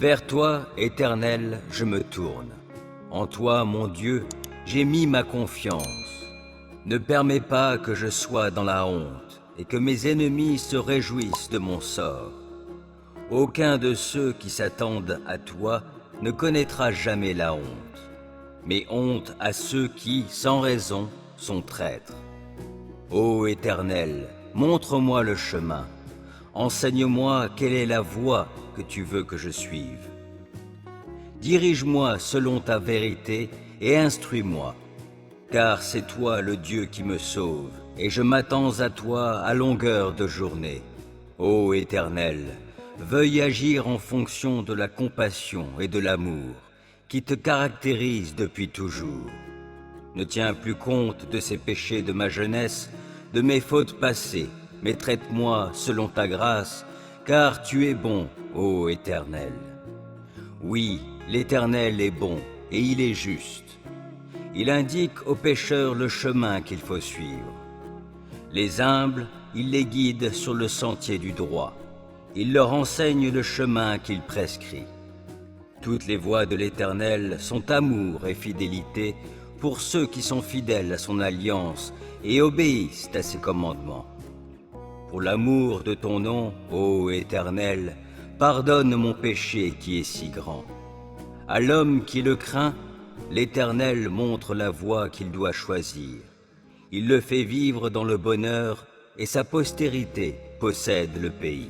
Vers toi, Éternel, je me tourne. En toi, mon Dieu, j'ai mis ma confiance. Ne permets pas que je sois dans la honte et que mes ennemis se réjouissent de mon sort. Aucun de ceux qui s'attendent à toi ne connaîtra jamais la honte, mais honte à ceux qui, sans raison, sont traîtres. Ô Éternel, montre-moi le chemin. Enseigne-moi quelle est la voie que tu veux que je suive. Dirige-moi selon ta vérité et instruis-moi, car c'est toi le Dieu qui me sauve, et je m'attends à toi à longueur de journée. Ô Éternel, veuille agir en fonction de la compassion et de l'amour qui te caractérisent depuis toujours. Ne tiens plus compte de ces péchés de ma jeunesse, de mes fautes passées, mais traite-moi selon ta grâce, car tu es bon, ô Éternel. Oui, l'Éternel est bon, et il est juste. Il indique aux pécheurs le chemin qu'il faut suivre. Les humbles, il les guide sur le sentier du droit. Il leur enseigne le chemin qu'il prescrit. Toutes les voies de l'Éternel sont amour et fidélité pour ceux qui sont fidèles à son alliance et obéissent à ses commandements. Pour l'amour de ton nom, ô Éternel, pardonne mon péché qui est si grand. À l'homme qui le craint, l'Éternel montre la voie qu'il doit choisir. Il le fait vivre dans le bonheur et sa postérité possède le pays.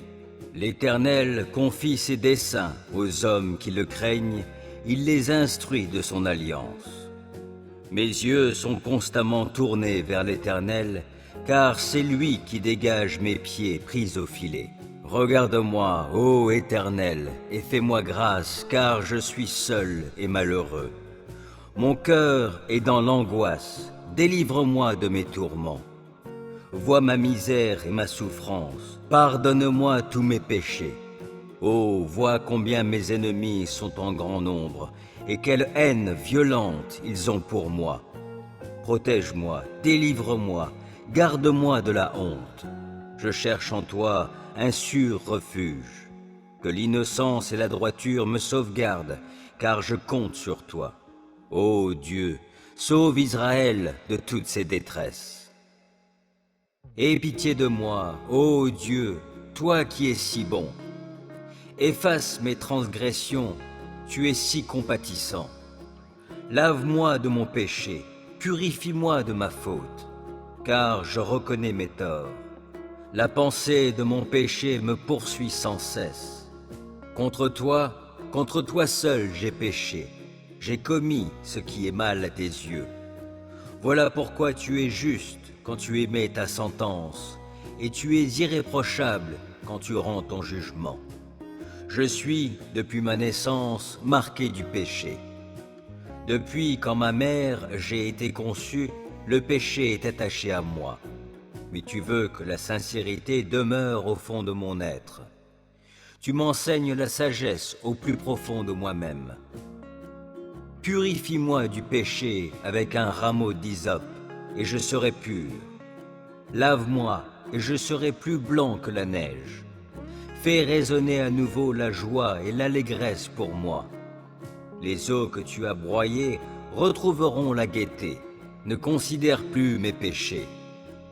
L'Éternel confie ses desseins aux hommes qui le craignent, il les instruit de son alliance. Mes yeux sont constamment tournés vers l'Éternel, car c'est lui qui dégage mes pieds pris au filet. Regarde-moi, ô Éternel, et fais-moi grâce, car je suis seul et malheureux. Mon cœur est dans l'angoisse, délivre-moi de mes tourments. Vois ma misère et ma souffrance, pardonne-moi tous mes péchés. Oh, vois combien mes ennemis sont en grand nombre, et quelle haine violente ils ont pour moi. Protège-moi, délivre-moi, garde-moi de la honte. Je cherche en toi un sûr refuge. Que l'innocence et la droiture me sauvegardent, car je compte sur toi. Ô Dieu, sauve Israël de toutes ses détresses. Aie pitié de moi, ô Dieu, toi qui es si bon. Efface mes transgressions, tu es si compatissant. Lave-moi de mon péché, purifie-moi de ma faute, car je reconnais mes torts. La pensée de mon péché me poursuit sans cesse. Contre toi seul j'ai péché, j'ai commis ce qui est mal à tes yeux. Voilà pourquoi tu es juste quand tu émets ta sentence, et tu es irréprochable quand tu rends ton jugement. Je suis, depuis ma naissance, marqué du péché. Depuis quand ma mère j'ai été conçu, le péché est attaché à moi. Mais tu veux que la sincérité demeure au fond de mon être. Tu m'enseignes la sagesse au plus profond de moi-même. Purifie-moi du péché avec un rameau d'hysope, et je serai pur. Lave-moi, et je serai plus blanc que la neige. Fais résonner à nouveau la joie et l'allégresse pour moi. Les eaux que tu as broyées retrouveront la gaieté. Ne considère plus mes péchés.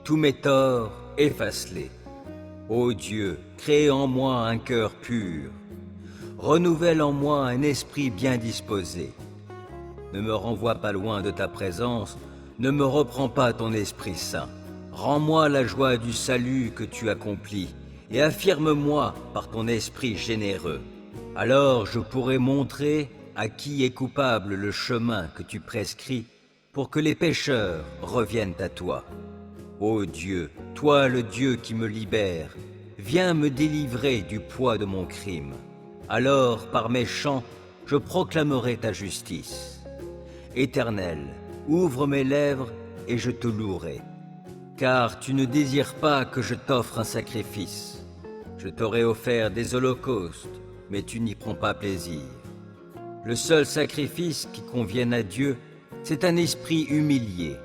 Tous mes torts, efface-les. Ô Dieu, crée en moi un cœur pur. Renouvelle en moi un esprit bien disposé. Ne me renvoie pas loin de ta présence, ne me reprends pas ton Esprit Saint. Rends-moi la joie du salut que tu accomplis, et affirme-moi par ton esprit généreux. Alors je pourrai montrer à qui est coupable le chemin que tu prescris, pour que les pécheurs reviennent à toi. Ô Dieu, toi le Dieu qui me libère, viens me délivrer du poids de mon crime. Alors, par mes chants, je proclamerai ta justice. Éternel, ouvre mes lèvres et je te louerai. Car tu ne désires pas que je t'offre un sacrifice. Je t'aurais offert des holocaustes, mais tu n'y prends pas plaisir. Le seul sacrifice qui convienne à Dieu, c'est un esprit humilié.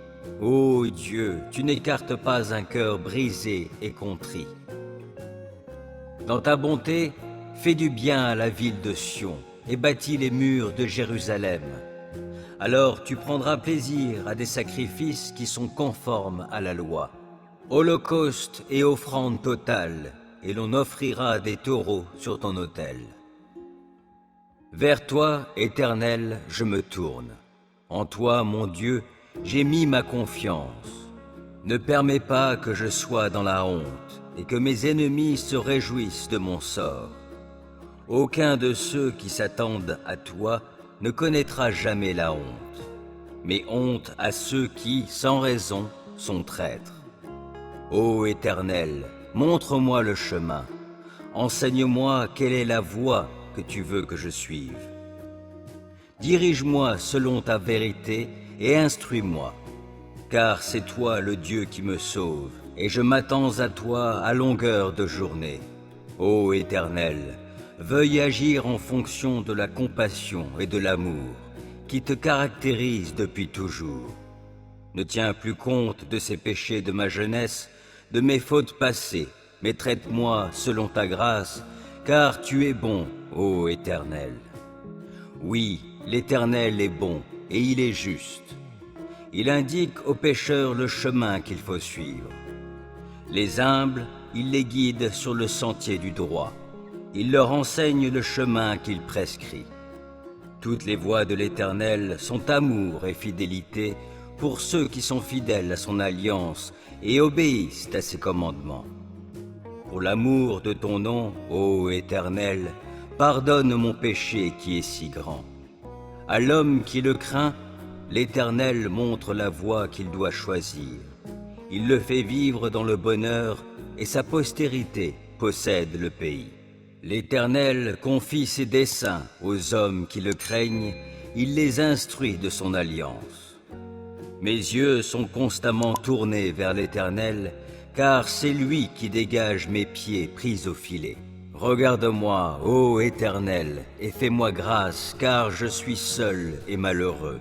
Ô Dieu, tu n'écartes pas un cœur brisé et contrit. Dans ta bonté, fais du bien à la ville de Sion et bâtis les murs de Jérusalem. Alors tu prendras plaisir à des sacrifices qui sont conformes à la loi. Holocauste et offrande totale, et l'on offrira des taureaux sur ton autel. Vers toi, Éternel, je me tourne. En toi, mon Dieu, j'ai mis ma confiance. Ne permets pas que je sois dans la honte et que mes ennemis se réjouissent de mon sort. Aucun de ceux qui s'attendent à toi ne connaîtra jamais la honte, mais honte à ceux qui, sans raison, sont traîtres. Ô Éternel, montre-moi le chemin. Enseigne-moi quelle est la voie que tu veux que je suive. Dirige-moi selon ta vérité et instruis-moi, car c'est toi le Dieu qui me sauve, et je m'attends à toi à longueur de journée. Ô Éternel, veuille agir en fonction de la compassion et de l'amour qui te caractérisent depuis toujours. Ne tiens plus compte de ces péchés de ma jeunesse, de mes fautes passées, mais traite-moi selon ta grâce, car tu es bon, ô Éternel. Oui, l'Éternel est bon et il est juste. Il indique aux pécheurs le chemin qu'il faut suivre. Les humbles, il les guide sur le sentier du droit. Il leur enseigne le chemin qu'il prescrit. Toutes les voies de l'Éternel sont amour et fidélité pour ceux qui sont fidèles à son alliance et obéissent à ses commandements. Pour l'amour de ton nom, ô Éternel, pardonne mon péché qui est si grand. À l'homme qui le craint, l'Éternel montre la voie qu'il doit choisir. Il le fait vivre dans le bonheur et sa postérité possède le pays. L'Éternel confie ses desseins aux hommes qui le craignent, il les instruit de son alliance. Mes yeux sont constamment tournés vers l'Éternel, car c'est lui qui dégage mes pieds pris au filet. Regarde-moi, ô Éternel, et fais-moi grâce, car je suis seul et malheureux.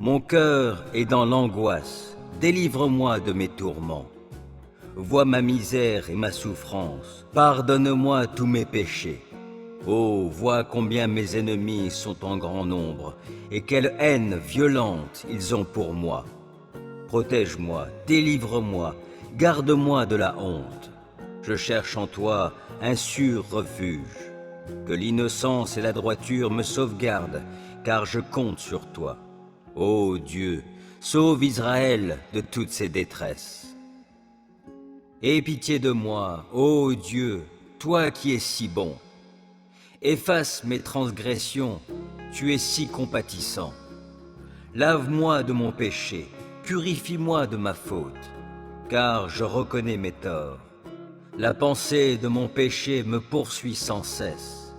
Mon cœur est dans l'angoisse, délivre-moi de mes tourments. Vois ma misère et ma souffrance, pardonne-moi tous mes péchés. Oh, vois combien mes ennemis sont en grand nombre, et quelle haine violente ils ont pour moi. Protège-moi, délivre-moi, garde-moi de la honte. Je cherche en toi un sûr refuge. Que l'innocence et la droiture me sauvegardent, car je compte sur toi. Ô Dieu, sauve Israël de toutes ses détresses. Aie pitié de moi, ô Dieu, toi qui es si bon. Efface mes transgressions, tu es si compatissant. Lave-moi de mon péché, purifie-moi de ma faute, car je reconnais mes torts. La pensée de mon péché me poursuit sans cesse.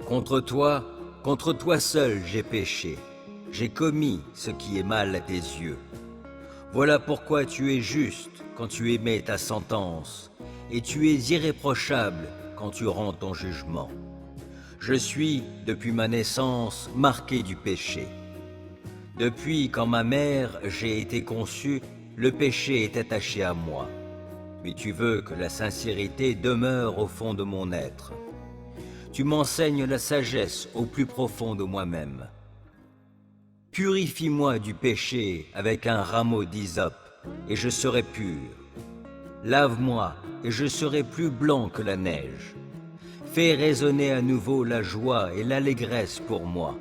Contre toi seul j'ai péché. J'ai commis ce qui est mal à tes yeux. Voilà pourquoi tu es juste quand tu émets ta sentence, et tu es irréprochable quand tu rends ton jugement. Je suis, depuis ma naissance, marqué du péché. Depuis quand ma mère j'ai été conçu, le péché est attaché à moi. Mais tu veux que la sincérité demeure au fond de mon être. Tu m'enseignes la sagesse au plus profond de moi-même. Purifie-moi du péché avec un rameau d'hysope, et je serai pur. Lave-moi, et je serai plus blanc que la neige. Fais résonner à nouveau la joie et l'allégresse pour moi.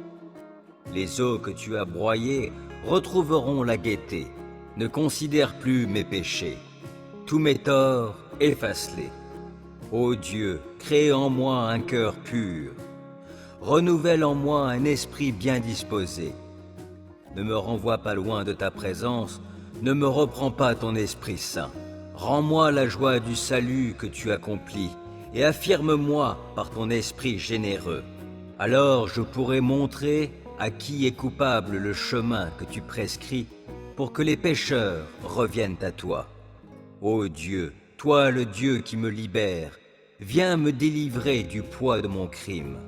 Les eaux que tu as broyées retrouveront la gaieté. Ne considère plus mes péchés. Tous mes torts, efface-les. Ô Dieu, crée en moi un cœur pur. Renouvelle en moi un esprit bien disposé. Ne me renvoie pas loin de ta présence, ne me reprends pas ton Esprit Saint. Rends-moi la joie du salut que tu accomplis, et affirme-moi par ton esprit généreux. Alors je pourrai montrer à qui est coupable le chemin que tu prescris, pour que les pécheurs reviennent à toi. Ô Dieu, toi le Dieu qui me libère, viens me délivrer du poids de mon crime.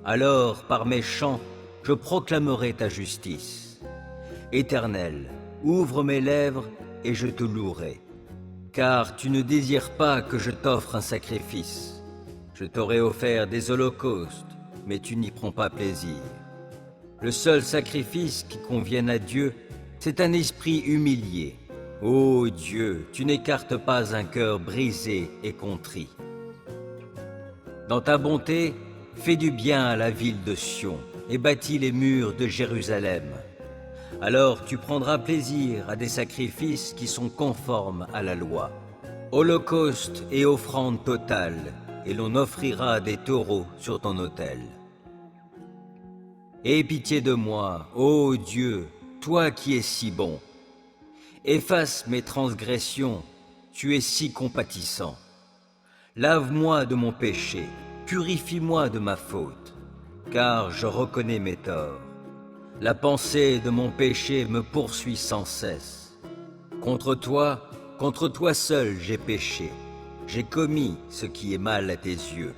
Alors, par mes chants, je proclamerai ta justice. Éternel, ouvre mes lèvres et je te louerai. Car tu ne désires pas que je t'offre un sacrifice. Je t'aurais offert des holocaustes, mais tu n'y prends pas plaisir. Le seul sacrifice qui convienne à Dieu, c'est un esprit humilié. Ô Dieu, tu n'écartes pas un cœur brisé et contrit. Dans ta bonté, fais du bien à la ville de Sion et bâtis les murs de Jérusalem. Alors tu prendras plaisir à des sacrifices qui sont conformes à la loi. Holocauste et offrande totale, et l'on offrira des taureaux sur ton autel. Aie pitié de moi, ô Dieu, toi qui es si bon. Efface mes transgressions, tu es si compatissant. Lave-moi de mon péché, purifie-moi de ma faute, car je reconnais mes torts. La pensée de mon péché me poursuit sans cesse. Contre toi seul j'ai péché. J'ai commis ce qui est mal à tes yeux.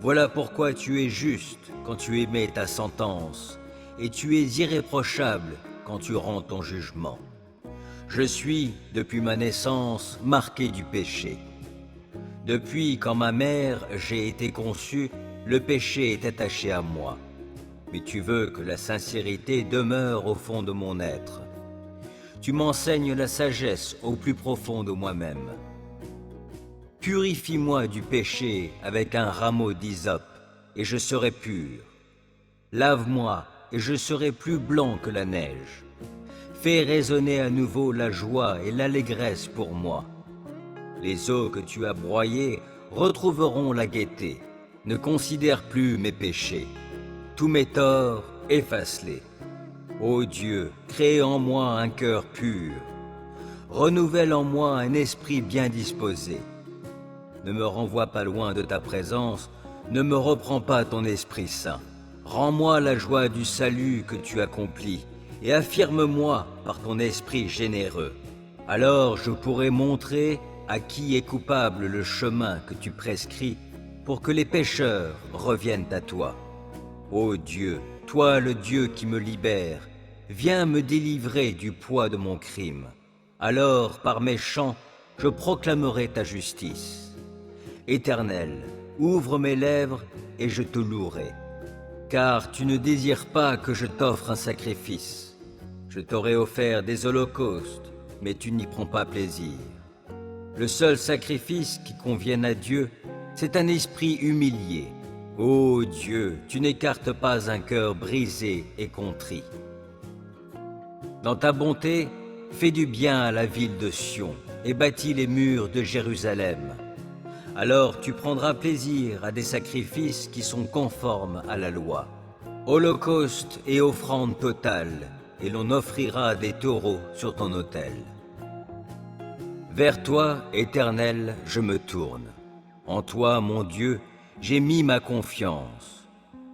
Voilà pourquoi tu es juste quand tu émets ta sentence, et tu es irréprochable quand tu rends ton jugement. Je suis, depuis ma naissance, marqué du péché. Depuis quand ma mère j'ai été conçu, le péché est attaché à moi. Mais tu veux que la sincérité demeure au fond de mon être. Tu m'enseignes la sagesse au plus profond de moi-même. Purifie-moi du péché avec un rameau d'hysope, et je serai pur. Lave-moi, et je serai plus blanc que la neige. Fais résonner à nouveau la joie et l'allégresse pour moi. Les eaux que tu as broyées retrouveront la gaieté. Ne considère plus mes péchés. Tous mes torts, efface-les. Ô Dieu, crée en moi un cœur pur. Renouvelle en moi un esprit bien disposé. Ne me renvoie pas loin de ta présence, ne me reprends pas ton Esprit Saint. Rends-moi la joie du salut que tu accomplis, et affirme-moi par ton esprit généreux. Alors je pourrai montrer à qui est coupable le chemin que tu prescris, pour que les pécheurs reviennent à toi. Ô Dieu, toi le Dieu qui me libère, viens me délivrer du poids de mon crime. Alors, par mes chants, je proclamerai ta justice. Éternel, ouvre mes lèvres et je te louerai. Car tu ne désires pas que je t'offre un sacrifice. Je t'aurais offert des holocaustes, mais tu n'y prends pas plaisir. Le seul sacrifice qui convienne à Dieu, c'est un esprit humilié. Ô Dieu, tu n'écartes pas un cœur brisé et contrit. Dans ta bonté, fais du bien à la ville de Sion et bâtis les murs de Jérusalem. Alors tu prendras plaisir à des sacrifices qui sont conformes à la loi. Holocauste et offrande totale, et l'on offrira des taureaux sur ton autel. Vers toi, Éternel, je me tourne. En toi, mon Dieu, j'ai mis ma confiance.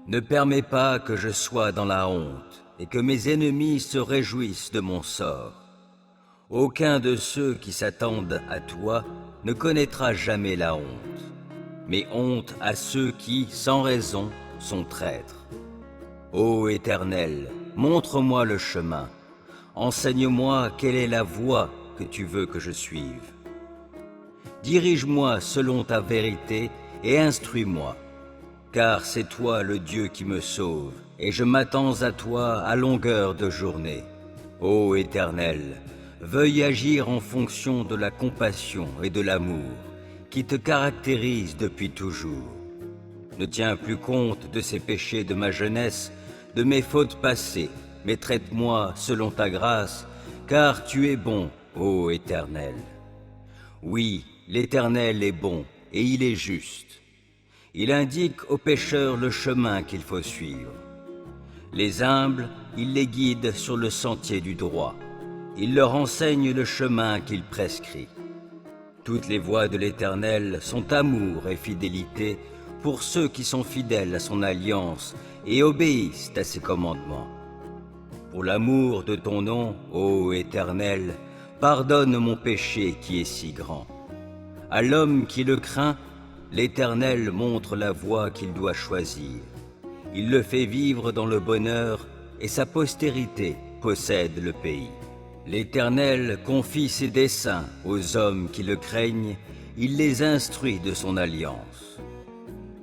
Ne permets pas que je sois dans la honte, et que mes ennemis se réjouissent de mon sort. Aucun de ceux qui s'attendent à toi ne connaîtra jamais la honte, mais honte à ceux qui, sans raison, sont traîtres. Ô Éternel, montre-moi le chemin, enseigne-moi quelle est la voie que tu veux que je suive. Dirige-moi selon ta vérité et instruis-moi, car c'est toi le Dieu qui me sauve, et je m'attends à toi à longueur de journée. Ô Éternel, veuille agir en fonction de la compassion et de l'amour qui te caractérisent depuis toujours. Ne tiens plus compte de ces péchés de ma jeunesse, de mes fautes passées, mais traite-moi selon ta grâce, car tu es bon, ô Éternel. Oui, l'Éternel est bon et il est juste. Il indique aux pécheurs le chemin qu'il faut suivre. Les humbles, il les guide sur le sentier du droit. Il leur enseigne le chemin qu'il prescrit. Toutes les voies de l'Éternel sont amour et fidélité pour ceux qui sont fidèles à son alliance et obéissent à ses commandements. Pour l'amour de ton nom, ô Éternel, pardonne mon péché qui est si grand. À l'homme qui le craint, l'Éternel montre la voie qu'il doit choisir. Il le fait vivre dans le bonheur et sa postérité possède le pays. L'Éternel confie ses desseins aux hommes qui le craignent, il les instruit de son alliance.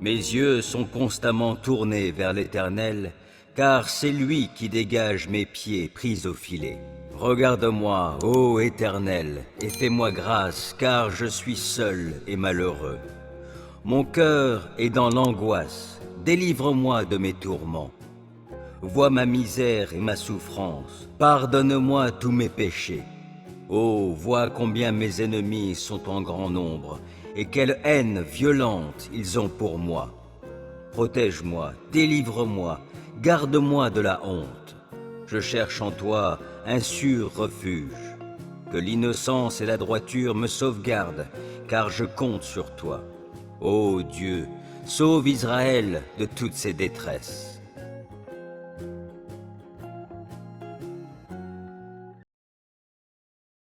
Mes yeux sont constamment tournés vers l'Éternel, car c'est lui qui dégage mes pieds pris au filet. Regarde-moi, ô Éternel, et fais-moi grâce, car je suis seul et malheureux. Mon cœur est dans l'angoisse, délivre-moi de mes tourments. Vois ma misère et ma souffrance, pardonne-moi tous mes péchés. Oh, vois combien mes ennemis sont en grand nombre, et quelle haine violente ils ont pour moi. Protège-moi, délivre-moi, garde-moi de la honte. Je cherche en toi un sûr refuge. Que l'innocence et la droiture me sauvegardent, car je compte sur toi. Ô Dieu, sauve Israël de toutes ses détresses.